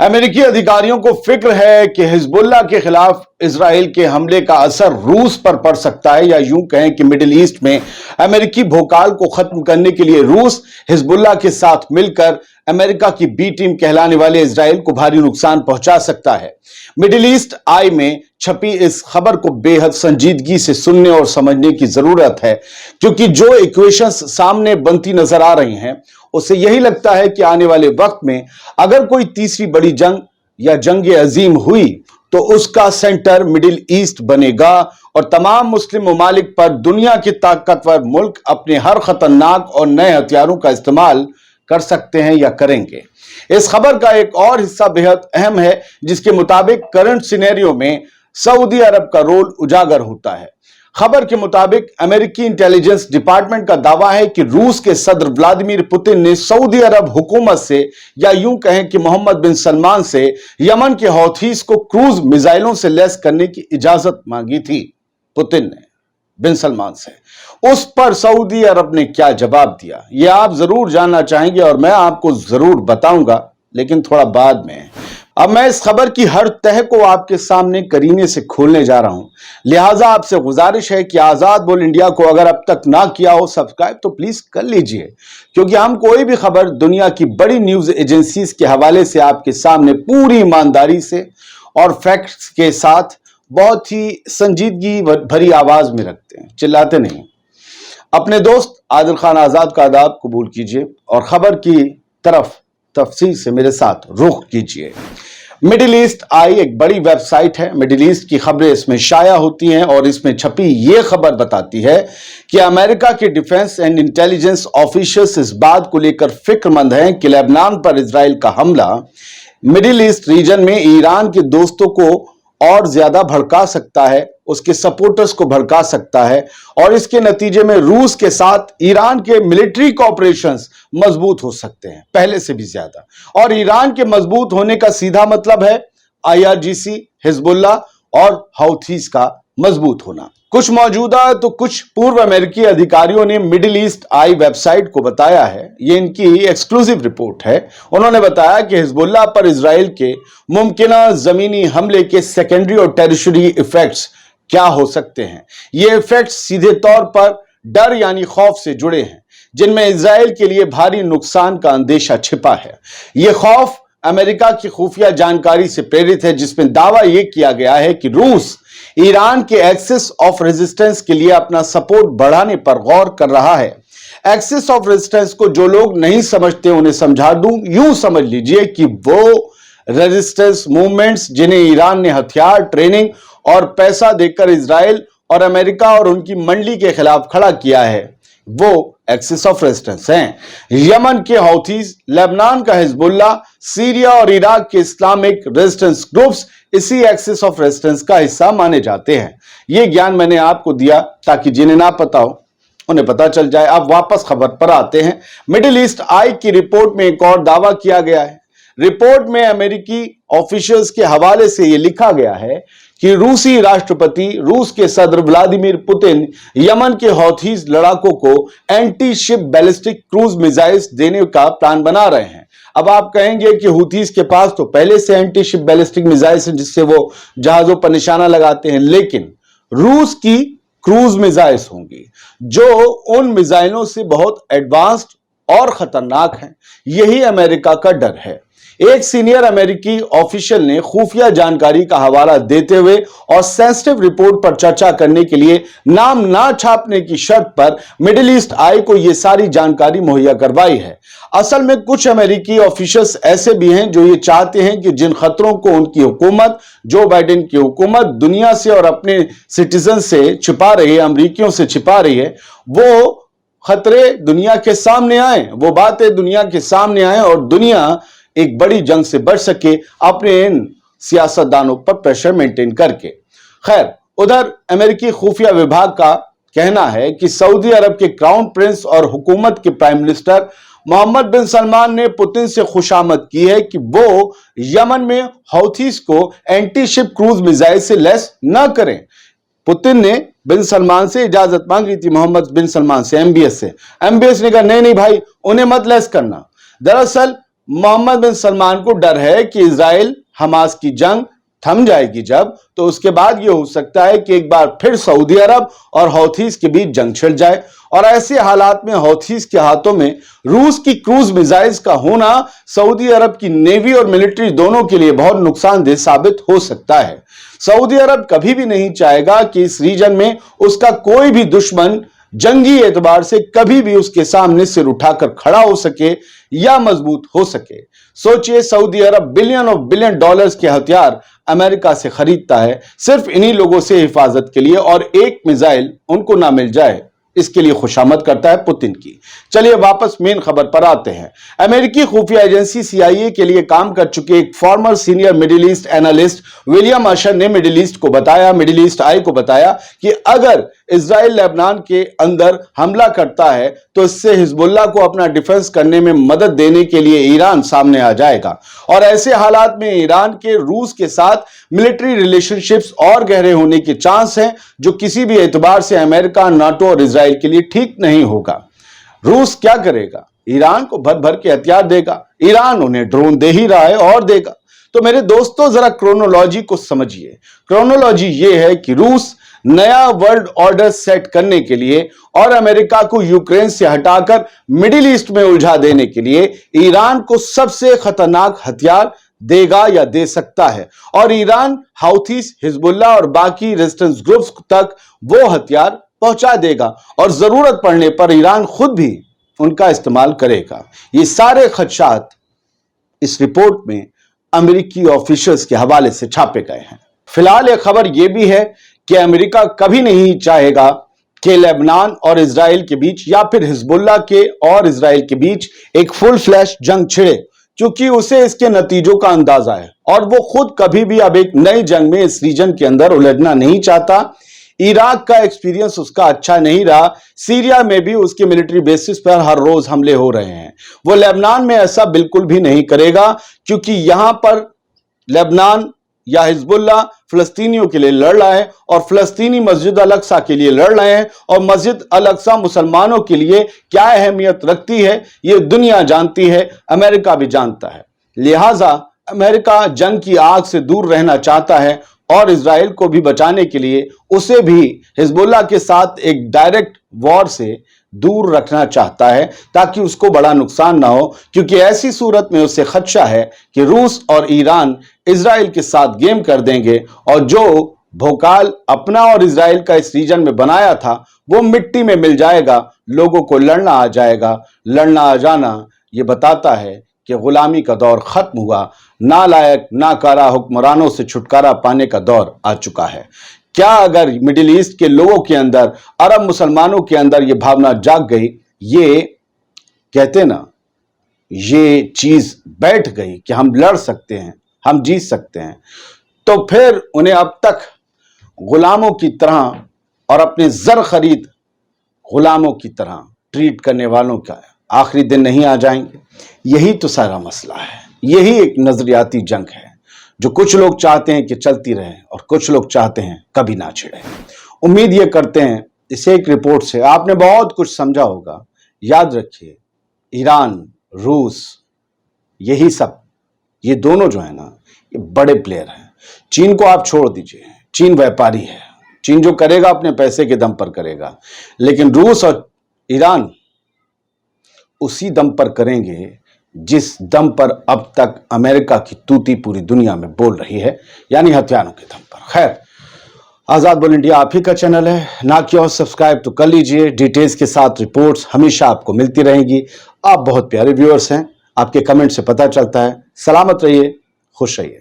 अमेरिकी अधिकारियों को फिक्र है कि हिजबुल्लाह के खिलाफ इजराइल के हमले का असर रूस पर पड़ सकता है, या यूं कहें कि मिडिल ईस्ट में अमेरिकी भूकाल को खत्म करने के लिए रूस हिजबुल्लाह के साथ मिलकर अमेरिका की बी टीम कहलाने वाले इजराइल को भारी नुकसान पहुंचा सकता है। मिडिल ईस्ट आई में छपी इस खबर को बेहद संजीदगी से सुनने और समझने की जरूरत है, क्योंकि जो इक्वेशंस सामने बनती नजर आ रही हैं उससे यही लगता है कि आने वाले वक्त में अगर कोई तीसरी बड़ी जंग या जंग अजीम हुई तो उसका सेंटर मिडिल ईस्ट बनेगा और तमाम मुस्लिम ममालिक पर दुनिया के ताकतवर मुल्क अपने हर खतरनाक और नए हथियारों का इस्तेमाल कर सकते हैं या करेंगे। इस खबर का एक और हिस्सा बेहद अहम है, जिसके मुताबिक करंट सिनेरियो में सऊदी अरब का रोल उजागर होता है। खबर के मुताबिक अमेरिकी इंटेलिजेंस डिपार्टमेंट का दावा है कि रूस के सदर व्लादिमीर पुतिन ने सऊदी अरब हुकूमत से, या यूं कहें कि मोहम्मद बिन सलमान से, यमन के हौथीस को क्रूज मिसाइलों से लैस करने की इजाजत मांगी थी। पुतिन ने बिन सलमान से। उस पर सऊदी अरब ने क्या जवाब दिया, यह आप जरूर जानना चाहेंगे और मैं आपको जरूर बताऊंगा, लेकिन थोड़ा बाद में। अब मैं इस खबर की हर तह को आपके सामने करीने से खोलने जा रहा हूं, लिहाजा आपसे गुजारिश है कि आजाद बोल इंडिया को अगर अब तक ना किया हो सब्सक्राइब तो प्लीज कर लीजिए, क्योंकि हम कोई भी खबर दुनिया की बड़ी न्यूज एजेंसीज के हवाले से आपके सामने पूरी ईमानदारी से और फैक्ट्स के साथ बहुत ही संजीदगी भरी आवाज में रखते हैं, चिल्लाते नहीं। अपने दोस्त आदिल खान आजाद का आदाब कबूल कीजिए और खबर की तरफ तफसील से मेरे साथ रुख कीजिए। मिडिल ईस्ट आई एक बड़ी वेबसाइट है। मिडिल ईस्ट की खबरें इसमें शाया होती हैं और इसमें छपी यह खबर बताती है कि अमेरिका के डिफेंस एंड इंटेलिजेंस ऑफिशियल्स इस बात को लेकर फिक्रमंद हैं कि लेबनान पर इजराइल का हमला मिडिल ईस्ट रीजन में ईरान के दोस्तों को और ज्यादा भड़का सकता है, उसके सपोर्टर्स को भड़का सकता है और इसके नतीजे में रूस के साथ ईरान के मिलिट्री कोऑपरेशंस मजबूत हो सकते हैं पहले से भी ज्यादा। और ईरान के मजबूत होने का सीधा मतलब है IRGC, हिजबुल्लाह और हौथीस का मजबूत होना। कुछ मौजूदा तो कुछ पूर्व अमेरिकी अधिकारियों ने मिडिल ईस्ट आई वेबसाइट को बताया है, ये इनकी एक्सक्लूसिव रिपोर्ट है। उन्होंने बताया कि हिजबुल्लाह पर इजराइल के मुमकिना जमीनी हमले के सेकेंडरी और टेरिटरी इफेक्ट्स क्या हो सकते हैं। ये इफेक्ट्स सीधे तौर पर डर यानी खौफ से जुड़े हैं, जिनमें इजराइल के लिए भारी नुकसान का अंदेशा छिपा है। यह खौफ अमेरिका की खुफिया जानकारी से प्रेरित है, जिसमें दावा यह किया गया है कि रूस ईरान के एक्सिस ऑफ रेजिस्टेंस के लिए अपना सपोर्ट बढ़ाने पर गौर कर रहा है। एक्सिस ऑफ रेजिस्टेंस को जो लोग नहीं समझते उन्हें समझा दूं, यूं समझ लीजिए कि वो रेजिस्टेंस मूवमेंट्स जिन्हें ईरान ने हथियार, ट्रेनिंग और पैसा देकर इजराइल और अमेरिका और उनकी मंडली के खिलाफ खड़ा किया है, वो एक्सिस ऑफ रेजिस्टेंस हैं। यमन के हौथीज, लेबनान का हिजबुल्लाह, सीरिया और इराक के इस्लामिक रेजिस्टेंस ग्रुप्स इसी एक्सिस ऑफ रेजिस्टेंस का हिस्सा माने जाते हैं। यह ज्ञान मैंने आपको दिया ताकि जिन्हें ना पता हो उन्हें पता चल जाए। अब वापस खबर पर आते हैं। मिडिल ईस्ट आई की रिपोर्ट में एक और दावा किया गया है। रिपोर्ट में अमेरिकी ऑफिशियल्स के हवाले से यह लिखा गया है कि रूसी राष्ट्रपति, रूस के सदर व्लादिमीर पुतिन यमन के हौथीज लड़ाकों को anti ship ballistic cruise missiles देने का प्लान बना रहे हैं। अब आप कहेंगे कि हूथीज के पास तो पहले से एंटी शिप बैलिस्टिक मिसाइल्स हैं जिससे वो जहाजों पर निशाना लगाते हैं, लेकिन रूस की क्रूज मिसाइल्स होंगी जो उन मिसाइलों से बहुत एडवांस्ड और खतरनाक हैं। यही अमेरिका का डर है। एक सीनियर अमेरिकी ऑफिशियल ने खुफिया जानकारी का हवाला देते हुए और सेंसिटिव रिपोर्ट पर चर्चा करने के लिए नाम ना छापने की शर्त पर मिडिल ईस्ट आई को यह सारी जानकारी मुहैया करवाई है। असल में कुछ अमेरिकी ऑफिशियल्स ऐसे भी हैं जो ये चाहते हैं कि जिन खतरों को उनकी हुकूमत, जो बाइडेन की हुकूमत दुनिया से और अपने सिटीजन से छिपा रही है, अमरीकियों से छिपा रही है, वो खतरे दुनिया के सामने आए, वो बातें दुनिया के सामने आए और दुनिया एक बड़ी जंग से बच सके अपने इन सियासतदानों पर प्रेशर मेंटेन करके। खैर, उधर अमेरिकी खुफिया विभाग का कहना है कि सऊदी अरब के क्राउन प्रिंस और हुकूमत के प्राइम मिनिस्टर मोहम्मद बिन सलमान ने पुतिन से खुशामद की है कि वो यमन में हौथीस को एंटी शिप क्रूज मिसाइल से लैस न करें। पुतिन ने बिन सलमान से इजाजत मांगी थी, मोहम्मद बिन सलमान से, MBS से। MBS ने कहा नहीं भाई, उन्हें मत लैस करना। दरअसल मोहम्मद बिन सलमान को डर है कि इजराइल हमास की जंग थम जाएगी जब, तो उसके बाद यह हो सकता है कि एक बार फिर सऊदी अरब और हौथीज के बीच जंग छिड़ जाए। और ऐसे हालात में हौथीज के हाथों में रूस की क्रूज मिसाइल्स का होना सऊदी अरब की नेवी और मिलिट्री दोनों के लिए बहुत नुकसानदेह साबित हो सकता है। सऊदी अरब कभी भी नहीं चाहेगा कि इस रीजन में उसका कोई भी दुश्मन जंगी एतबार से कभी भी उसके सामने सिर उठाकर खड़ा हो सके या मजबूत हो सके। सोचिए, सऊदी अरब बिलियन डॉलर्स के हथियार अमेरिका से खरीदता है सिर्फ इन्हीं लोगों से हिफाजत के लिए, और एक मिसाइल उनको ना मिल जाए इसके लिए खुशामद करता है पुतिन की। चलिए वापस मेन खबर पर आते हैं। अमेरिकी खुफिया एजेंसी CIA के लिए काम कर चुके एक former senior Middle East analyst William Usher ने मिडिल ईस्ट आई को बताया कि अगर इजराइल लेबनान के अंदर हमला करता है तो इससे हिजबुल्लाह को अपना डिफेंस करने में मदद देने के लिए ईरान सामने आ जाएगा, और ऐसे हालात में ईरान के रूस के साथ मिलिट्री रिलेशनशिप्स और गहरे होने के चांस हैं, जो किसी भी एतबार से अमेरिका, नाटो और इजराइल के लिए ठीक नहीं होगा। रूस क्या करेगा? ईरान को भर भर के हथियार देगा। ईरान उन्हें ड्रोन दे ही रहा है और देगा। तो मेरे दोस्तों, जरा क्रोनोलॉजी को समझिए। क्रोनोलॉजी यह है कि रूस नया वर्ल्ड ऑर्डर सेट करने के लिए और अमेरिका को यूक्रेन से हटाकर मिडिल ईस्ट में उलझा देने के लिए ईरान को सबसे खतरनाक हथियार देगा या दे सकता है, और ईरान हाउथीज, हिजबुल्लाह और बाकी रेजिस्टेंस ग्रुप्स तक वो हथियार पहुंचा देगा, और जरूरत पड़ने पर ईरान खुद भी उनका इस्तेमाल करेगा। ये सारे खदशात इस रिपोर्ट में अमेरिकी ऑफिशियल्स के हवाले से छापे गए हैं। फिलहाल यह खबर यह भी है कि अमेरिका कभी नहीं चाहेगा कि लेबनान और इजराइल के बीच या फिर हिजबुल्लाह के और इजराइल के बीच एक फुल फ्लैश जंग छिड़े, क्योंकि उसे इसके नतीजों का अंदाजा है और वो खुद कभी भी अब एक नई जंग में इस रीजन के अंदर उलझना नहीं चाहता। इराक का एक्सपीरियंस उसका अच्छा नहीं रहा, सीरिया में भी उसके मिलिट्री बेसिस पर हर रोज हमले हो रहे हैं। वो लेबनान में ऐसा बिल्कुल भी नहीं करेगा, क्योंकि यहां पर लेबनान या हिजबुल्लाह फिलिस्तीनियों के लिए लड़ रहा है और फिलिस्तीनी मस्जिद अल अक्सा के लिए लड़ रहे हैं, और मस्जिद अल अक्सा मुसलमानों के लिए क्या अहमियत रखती है ये दुनिया जानती है, अमेरिका भी जानता है। लिहाजा अमेरिका जंग की आग से दूर रहना चाहता है और इजराइल को भी बचाने के लिए उसे भी हिजबुल्लाह के साथ एक डायरेक्ट वॉर से दूर रखना चाहता है, ताकि उसको बड़ा नुकसान ना हो, क्योंकि ऐसी सूरत में उसे खदशा है कि रूस और ईरान इजराइल के साथ गेम कर देंगे और जो भोकाल अपना और इजराइल का इस रीजन में बनाया था वो मिट्टी में मिल जाएगा, लोगों को लड़ना आ जाएगा। लड़ना आ जाना ये बताता है कि गुलामी का दौर खत्म हुआ, नालायक नाकारा हुक्मरानों से छुटकारा पाने का दौर आ चुका है। क्या अगर मिडिल ईस्ट के लोगों के अंदर, अरब मुसलमानों के अंदर ये भावना जाग गई, ये कहते ना, ये चीज बैठ गई कि हम लड़ सकते हैं, हम जीत सकते हैं, तो फिर उन्हें अब तक गुलामों की तरह और अपने जर खरीद गुलामों की तरह ट्रीट करने वालों का आखिरी दिन नहीं आ जाएंगे। यही तो सारा मसला है। यही एक नजरियाती जंग है जो कुछ लोग चाहते हैं कि चलती रहे और कुछ लोग चाहते हैं कभी ना छिड़े। उम्मीद ये करते हैं इस एक रिपोर्ट से आपने बहुत कुछ समझा होगा। याद रखिए, ईरान, रूस, यही सब, ये दोनों जो है ना, ये बड़े प्लेयर हैं। चीन को आप छोड़ दीजिए, चीन व्यापारी है, चीन जो करेगा अपने पैसे के दम पर करेगा, लेकिन रूस और ईरान उसी दम पर करेंगे जिस दम पर अब तक अमेरिका की तूती पूरी दुनिया में बोल रही है, यानी हथियारों के दम पर। खैर, आजाद बोल इंडिया आप ही का चैनल है, ना कि और सब्सक्राइब तो कर लीजिए। डिटेल्स के साथ रिपोर्ट्स हमेशा आपको मिलती रहेंगी। आप बहुत प्यारे व्यूअर्स हैं, आपके कमेंट से पता चलता है। सलामत रहिए, खुश रहिए।